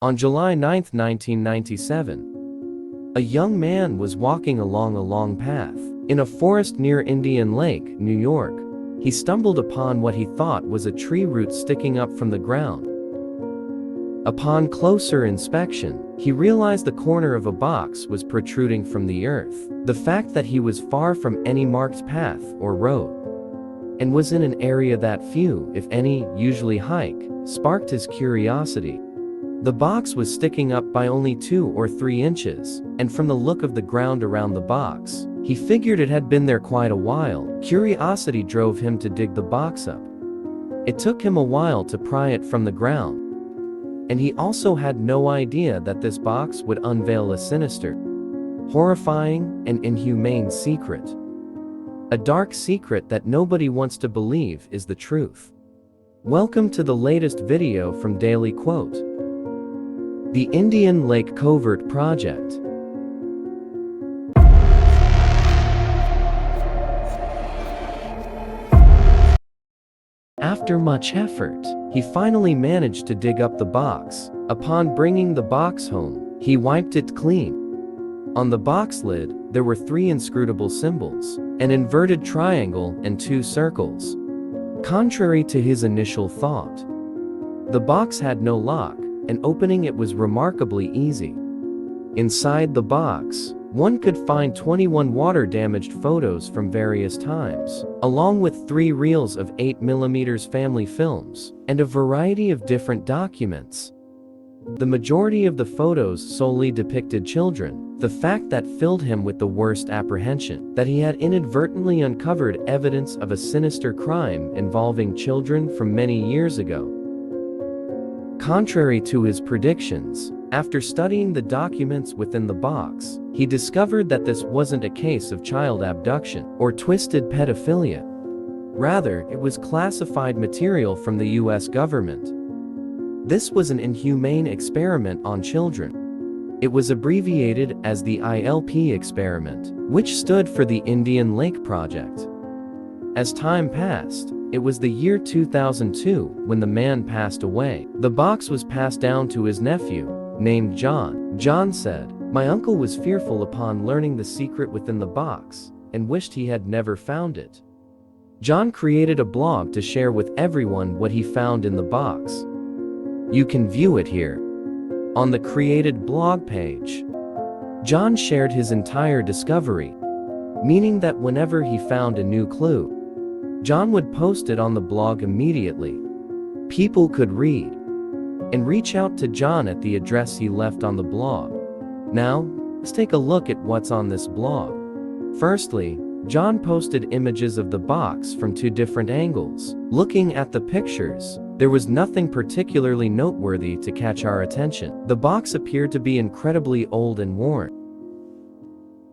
On July 9, 1997, a young man was walking along a long path in a forest near Indian Lake, New York. He stumbled upon what he thought was a tree root sticking up from the ground. Upon closer inspection, he realized the corner of a box was protruding from the earth. The fact that he was far from any marked path or road, and was in an area that few, if any, usually hike, sparked his curiosity. The box was sticking up by only 2 or 3 inches, and from the look of the ground around the box, he figured it had been there quite a while. Curiosity drove him to dig the box up. It took him a while to pry it from the ground, and he also had no idea that this box would unveil a sinister, horrifying, and inhumane secret. A dark secret that nobody wants to believe is the truth. Welcome to the latest video from Daily Quote. The Indian Lake Covert Project. After much effort, he finally managed to dig up the box. Upon bringing the box home, he wiped it clean. On the box lid, there were 3 inscrutable symbols, an inverted triangle and 2 circles. Contrary to his initial thought, the box had no lock, and opening it was remarkably easy. Inside the box, one could find 21 water-damaged photos from various times, along with 3 reels of 8mm family films, and a variety of different documents. The majority of the photos solely depicted children, the fact that filled him with the worst apprehension, that he had inadvertently uncovered evidence of a sinister crime involving children from many years ago. Contrary to his predictions, after studying the documents within the box, he discovered that this wasn't a case of child abduction or twisted pedophilia. Rather, it was classified material from the US government. This was an inhumane experiment on children. It was abbreviated as the ILP experiment, which stood for the Indian Lake Project. As time passed, it was the year 2002 when the man passed away. The box was passed down to his nephew, named John. John said, "My uncle was fearful upon learning the secret within the box, and wished he had never found it." John created a blog to share with everyone what he found in the box. You can view it here. On the created blog page, John shared his entire discovery, meaning that whenever he found a new clue, John would post it on the blog immediately. People could read and reach out to John at the address he left on the blog. Now, let's take a look at what's on this blog. Firstly, John posted images of the box from 2 different angles. Looking at the pictures, there was nothing particularly noteworthy to catch our attention. The box appeared to be incredibly old and worn.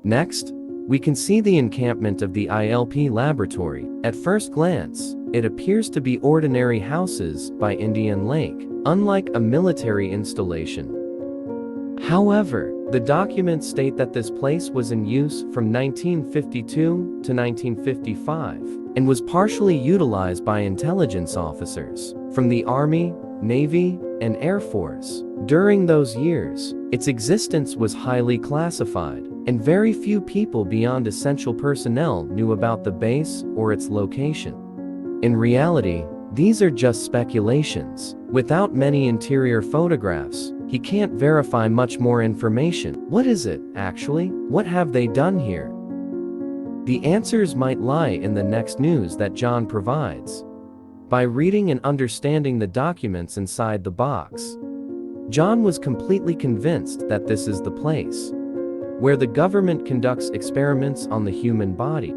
Next, we can see the encampment of the ILP laboratory. At first glance, it appears to be ordinary houses by Indian Lake, unlike a military installation. However, the documents state that this place was in use from 1952 to 1955, and was partially utilized by intelligence officers from the Army, Navy, and Air Force. During those years, its existence was highly classified, and very few people beyond essential personnel knew about the base or its location. In reality, these are just speculations. Without many interior photographs, he can't verify much more information. What is it, actually? What have they done here? The answers might lie in the next news that John provides. By reading and understanding the documents inside the box, John was completely convinced that this is the place where the government conducts experiments on the human body.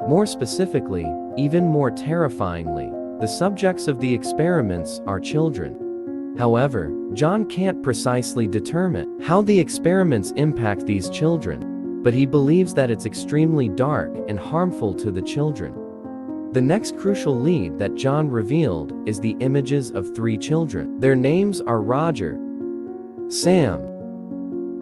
More specifically, even more terrifyingly, the subjects of the experiments are children. However, John can't precisely determine how the experiments impact these children, but he believes that it's extremely dark and harmful to the children. The next crucial lead that John revealed is the images of 3 children. Their names are Roger, Sam,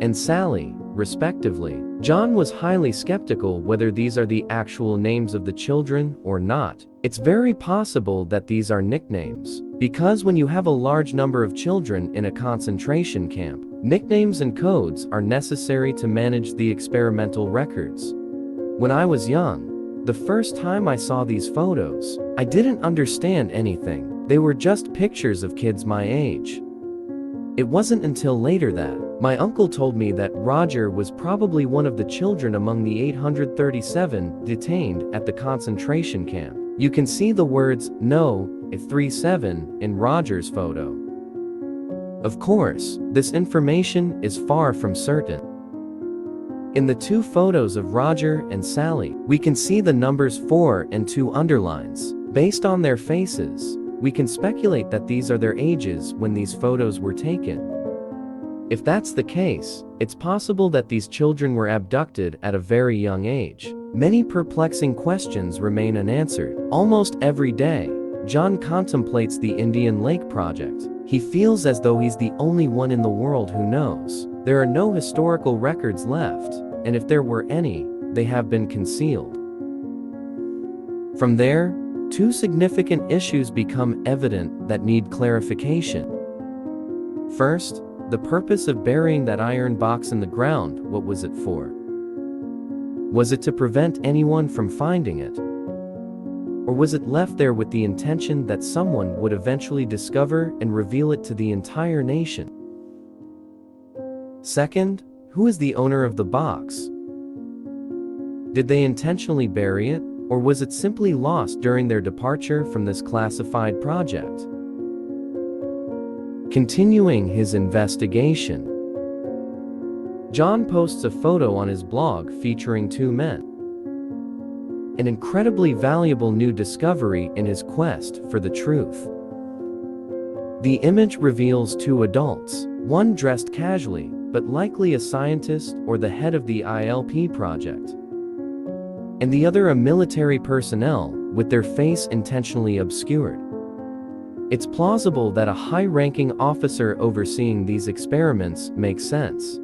and Sally, respectively. John was highly skeptical whether these are the actual names of the children or not. It's very possible that these are nicknames, Because when you have a large number of children in a concentration camp, nicknames and codes are necessary to manage the experimental records. When I was young, the first time I saw these photos, I didn't understand anything. They were just pictures of kids my age. It wasn't until later that my uncle told me that Roger was probably one of the children among the 837 detained at the concentration camp. You can see the words "No" 37 in Roger's photo. Of course, this information is far from certain. In the two photos of Roger and Sally, we can see the numbers 4 and 2 underlines. Based on their faces, we can speculate that these are their ages when these photos were taken. If that's the case, it's possible that these children were abducted at a very young age. Many perplexing questions remain unanswered. Almost every day, John contemplates the Indian Lake Project. He feels as though he's the only one in the world who knows. There are no historical records left, and if there were any, they have been concealed. From there, two significant issues become evident that need clarification. First, the purpose of burying that iron box in the ground. What was it for? Was it to prevent anyone from finding it? Or was it left there with the intention that someone would eventually discover and reveal it to the entire nation? Second, who is the owner of the box? Did they intentionally bury it, or was it simply lost during their departure from this classified project? Continuing his investigation, John posts a photo on his blog featuring two men. An incredibly valuable new discovery in his quest for the truth. The image reveals two adults, one dressed casually, but likely a scientist or the head of the ILP project, and the other a military personnel, with their face intentionally obscured. It's plausible that a high-ranking officer overseeing these experiments makes sense,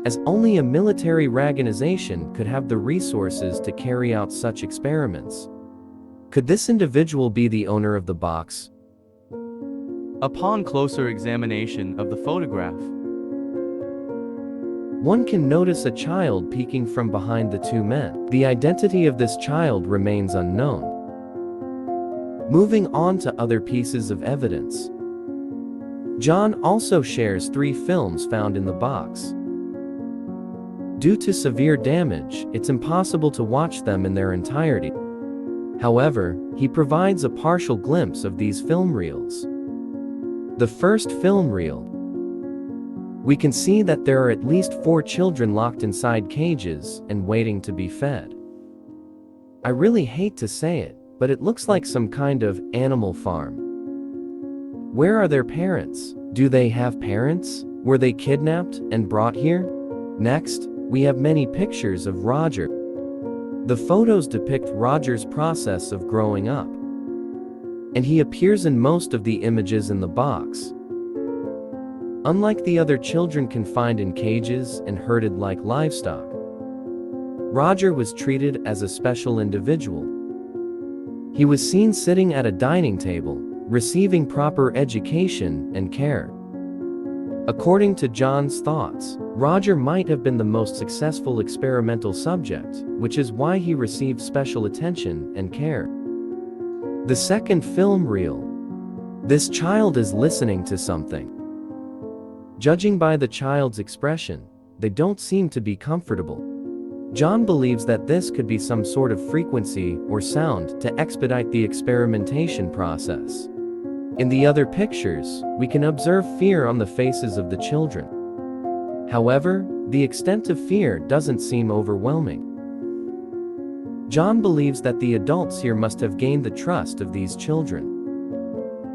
as only a military organization could have the resources to carry out such experiments. Could this individual be the owner of the box? Upon closer examination of the photograph, one can notice a child peeking from behind the two men. The identity of this child remains unknown. Moving on to other pieces of evidence, John also shares 3 films found in the box. Due to severe damage, it's impossible to watch them in their entirety. However, he provides a partial glimpse of these film reels. The first film reel, we can see that there are at least 4 children locked inside cages and waiting to be fed. I really hate to say it, but it looks like some kind of animal farm. Where are their parents? Do they have parents? Were they kidnapped and brought here? Next, we have many pictures of Roger. The photos depict Roger's process of growing up, and he appears in most of the images in the box. Unlike the other children confined in cages and herded like livestock, Roger was treated as a special individual. He was seen sitting at a dining table, receiving proper education and care. According to John's thoughts, Roger might have been the most successful experimental subject, which is why he received special attention and care. The second film reel. This child is listening to something. Judging by the child's expression, they don't seem to be comfortable. John believes that this could be some sort of frequency or sound to expedite the experimentation process. In the other pictures, we can observe fear on the faces of the children. However, the extent of fear doesn't seem overwhelming. John believes that the adults here must have gained the trust of these children.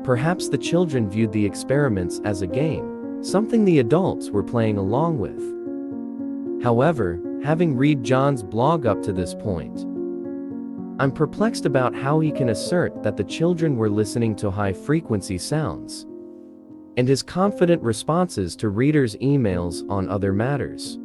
Perhaps the children viewed the experiments as a game, something the adults were playing along with. However, having read John's blog up to this point, I'm perplexed about how he can assert that the children were listening to high-frequency sounds, and his confident responses to readers' emails on other matters.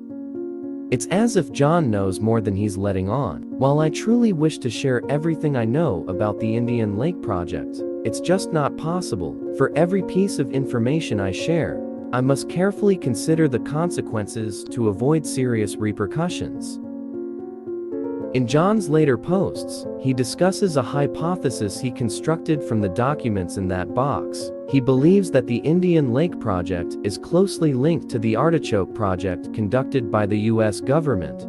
It's as if John knows more than he's letting on. While I truly wish to share everything I know about the Indian Lake Project, It's just not possible. For every piece of information I share, I must carefully consider the consequences to avoid serious repercussions. In John's later posts, he discusses a hypothesis he constructed from the documents in that box. He believes that the Indian Lake Project is closely linked to the Artichoke Project conducted by the US government.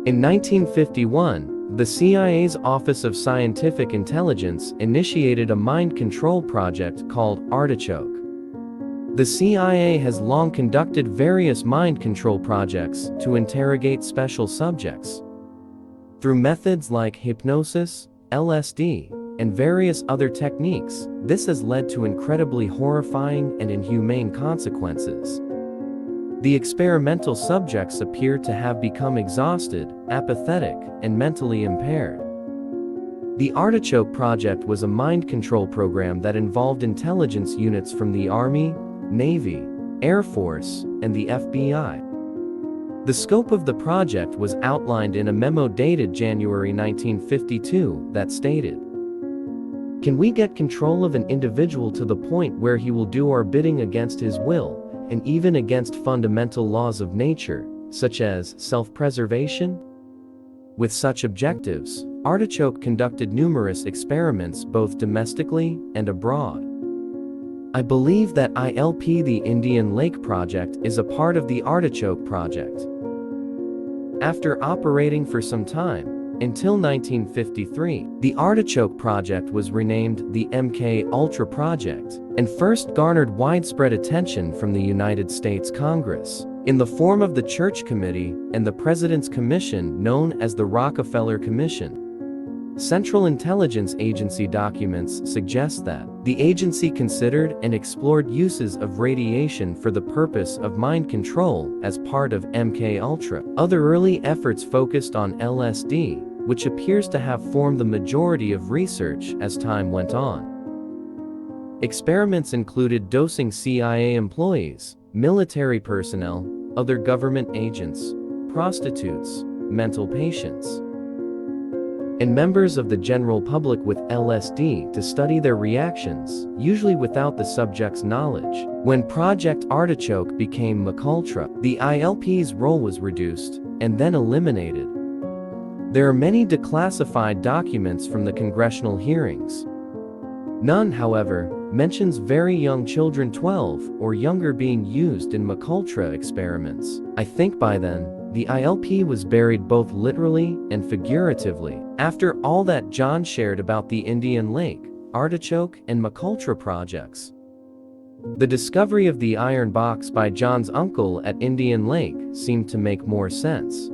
In 1951, the CIA's Office of Scientific Intelligence initiated a mind control project called Artichoke. The CIA has long conducted various mind control projects to interrogate special subjects. Through methods like hypnosis, LSD, and various other techniques, this has led to incredibly horrifying and inhumane consequences. The experimental subjects appear to have become exhausted, apathetic, and mentally impaired. The Artichoke Project was a mind control program that involved intelligence units from the Army, Navy, Air Force, and the FBI. The scope of the project was outlined in a memo dated January 1952 that stated, "Can we get control of an individual to the point where he will do our bidding against his will, and even against fundamental laws of nature, such as self-preservation?" With such objectives, Artichoke conducted numerous experiments both domestically and abroad. I believe that the Indian Lake Project is a part of the Artichoke Project. After operating for some time, until 1953, the Artichoke Project was renamed the MK Ultra Project, and first garnered widespread attention from the United States Congress, in the form of the Church Committee and the President's Commission known as the Rockefeller Commission. Central Intelligence Agency documents suggest that the agency considered and explored uses of radiation for the purpose of mind control as part of MK Ultra. Other early efforts focused on LSD, which appears to have formed the majority of research as time went on. Experiments included dosing CIA employees, military personnel, other government agents, prostitutes, mental patients, and members of the general public with LSD to study their reactions, usually without the subject's knowledge. When Project Artichoke became MKUltra, the ILP's role was reduced, and then eliminated. There are many declassified documents from the congressional hearings. None, however, mentions very young children 12 or younger being used in MKUltra experiments. I think by then, the ILP was buried both literally and figuratively. After all that John shared about the Indian Lake, Artichoke, and MKUltra projects, the discovery of the iron box by John's uncle at Indian Lake seemed to make more sense.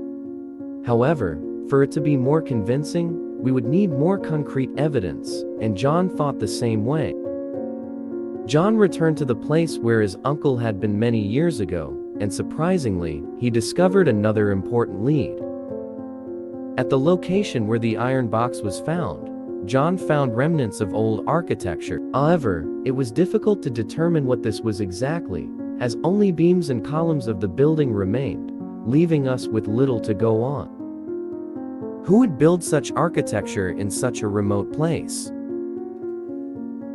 However, for it to be more convincing, we would need more concrete evidence, and John thought the same way. John returned to the place where his uncle had been many years ago, and surprisingly, he discovered another important lead. At the location where the iron box was found, John found remnants of old architecture. However, it was difficult to determine what this was exactly, as only beams and columns of the building remained, leaving us with little to go on. Who would build such architecture in such a remote place?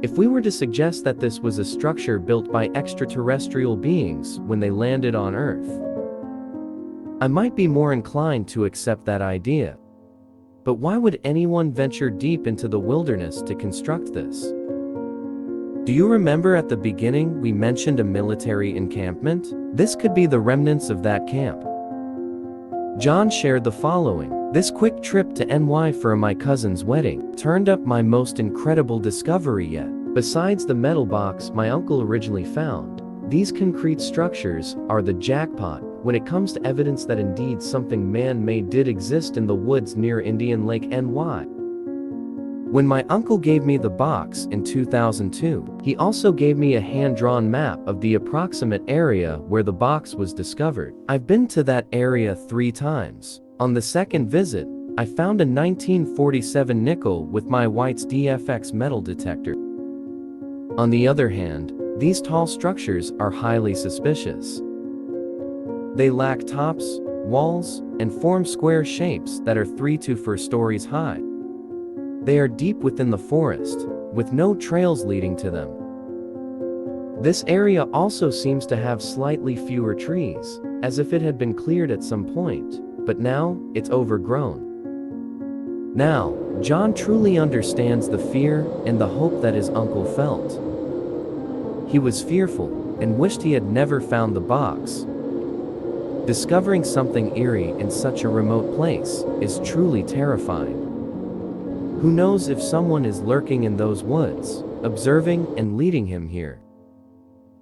If we were to suggest that this was a structure built by extraterrestrial beings when they landed on Earth, I might be more inclined to accept that idea. But why would anyone venture deep into the wilderness to construct this? Do you remember at the beginning we mentioned a military encampment? This could be the remnants of that camp. John shared the following. This quick trip to NY for my cousin's wedding turned up my most incredible discovery yet. Besides the metal box my uncle originally found, these concrete structures are the jackpot when it comes to evidence that indeed something man-made did exist in the woods near Indian Lake, NY. When my uncle gave me the box in 2002, he also gave me a hand-drawn map of the approximate area where the box was discovered. I've been to that area 3 times. On the second visit, I found a 1947 nickel with my White's DFX metal detector. On the other hand, these tall structures are highly suspicious. They lack tops, walls, and form square shapes that are 3 to 4 stories high. They are deep within the forest, with no trails leading to them. This area also seems to have slightly fewer trees, as if it had been cleared at some point, but now, it's overgrown. Now, John truly understands the fear and the hope that his uncle felt. He was fearful, and wished he had never found the box. Discovering something eerie in such a remote place is truly terrifying. Who knows if someone is lurking in those woods, observing and leading him here.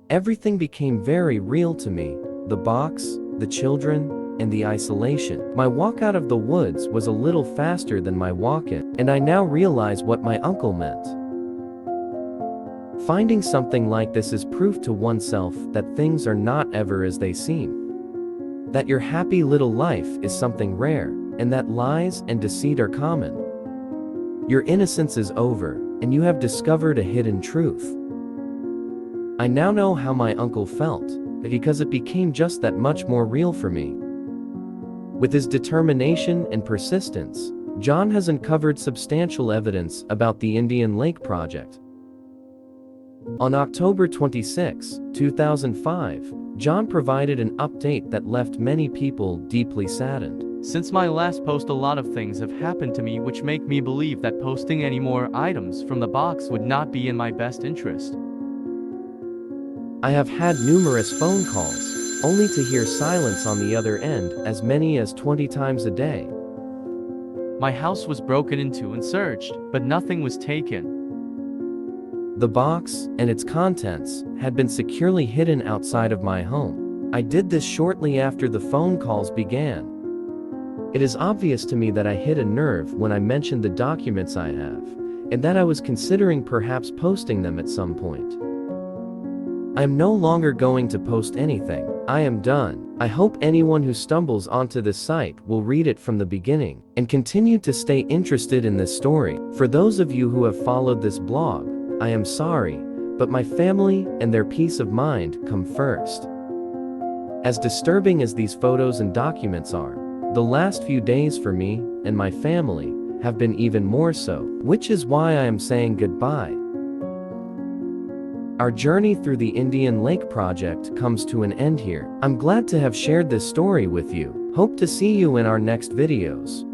Everything became very real to me, the box, the children, and the isolation. My walk out of the woods was a little faster than my walk in, and I now realize what my uncle meant. Finding something like this is proof to oneself that things are not ever as they seem. That your happy little life is something rare, and that lies and deceit are common. Your innocence is over, and you have discovered a hidden truth. I now know how my uncle felt, because it became just that much more real for me. With his determination and persistence, John has uncovered substantial evidence about the Indian Lake Project. On October 26, 2005, John provided an update that left many people deeply saddened. Since my last post, a lot of things have happened to me which make me believe that posting any more items from the box would not be in my best interest. I have had numerous phone calls, only to hear silence on the other end as many as 20 times a day. My house was broken into and searched, but nothing was taken. The box and its contents had been securely hidden outside of my home. I did this shortly after the phone calls began. It is obvious to me that I hit a nerve when I mentioned the documents I have, and that I was considering perhaps posting them at some point. I am no longer going to post anything. I am done. I hope anyone who stumbles onto this site will read it from the beginning and continue to stay interested in this story. For those of you who have followed this blog, I am sorry, but my family and their peace of mind come first. As disturbing as these photos and documents are, the last few days for me and my family have been even more so, which is why I am saying goodbye. Our journey through the Indian Lake Project comes to an end here. I'm glad to have shared this story with you. Hope to see you in our next videos.